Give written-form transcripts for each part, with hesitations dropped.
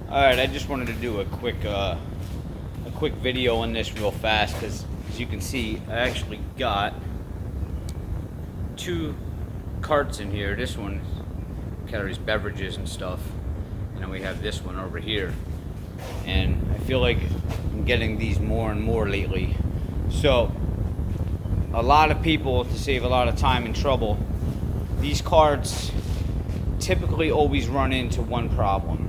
Alright, I just wanted to do a quick video on this real fast because, as you can see, I actually got two carts in here. This one carries beverages and stuff, and then we have this one over here. And I feel like I'm getting these more and more lately. So, a lot of people, to save a lot of time and trouble, these carts typically always run into one problem.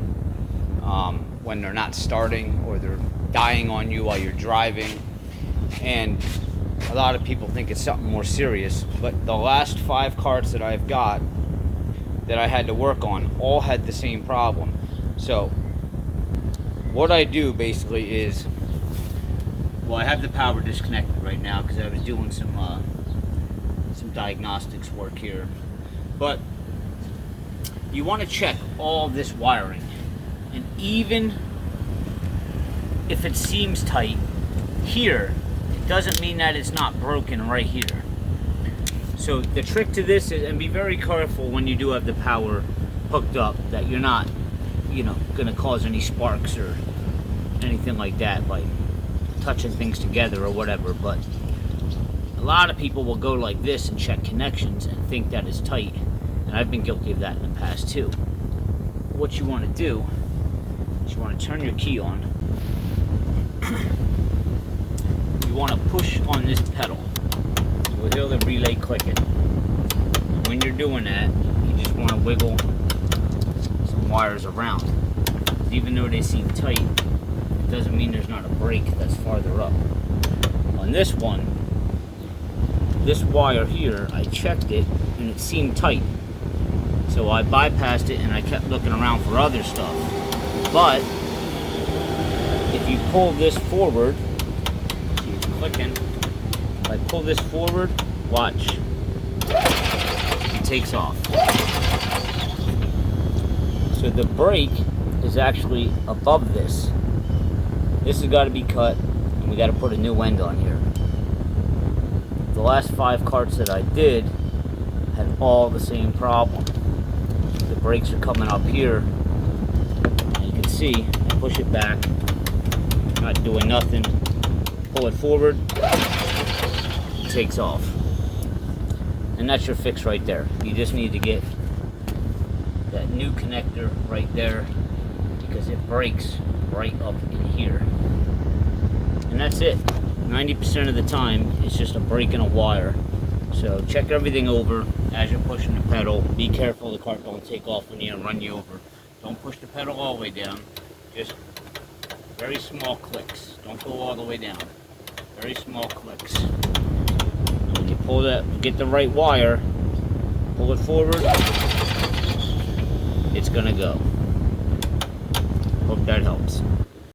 When they're not starting or they're dying on you while you're driving, and a lot of people think it's something more serious, but the last 5 carts that I've got that I had to work on all had the same problem. So what I do basically is, well, I have the power disconnected right now because I was doing some diagnostics work here, but you want to check all this wiring. And even if it seems tight here, it doesn't mean that it's not broken right here. So the trick to this is, and be very careful when you do have the power hooked up, that you're not, going to cause any sparks or anything like that by touching things together or whatever. But a lot of people will go like this and check connections and think that it's tight. And I've been guilty of that in the past too. What you want to do, you want to turn your key on. You want to push on this pedal. You'll hear the relay clicking. And when you're doing that, you just want to wiggle some wires around. Even though they seem tight, it doesn't mean there's not a break that's farther up. On this one, this wire here, I checked it and it seemed tight. So I bypassed it and I kept looking around for other stuff. But if you pull this forward, see it's clicking. If I pull this forward, watch. It takes off. So the brake is actually above this. This has got to be cut, and we got to put a new end on here. The last 5 carts that I did had all the same problem. The brakes are coming up here. See, I push it back, not doing nothing, pull it forward, it takes off. And that's your fix right there. You just need to get that new connector right there because it breaks right up in here. And that's it. 90% of the time, it's just a break in a wire. So check everything over as you're pushing the pedal. Be careful the cart don't take off on you and run you over. Don't push the pedal all the way down. Just very small clicks. Don't go all the way down. Very small clicks. And when you pull that, get the right wire, pull it forward, it's gonna go. Hope that helps.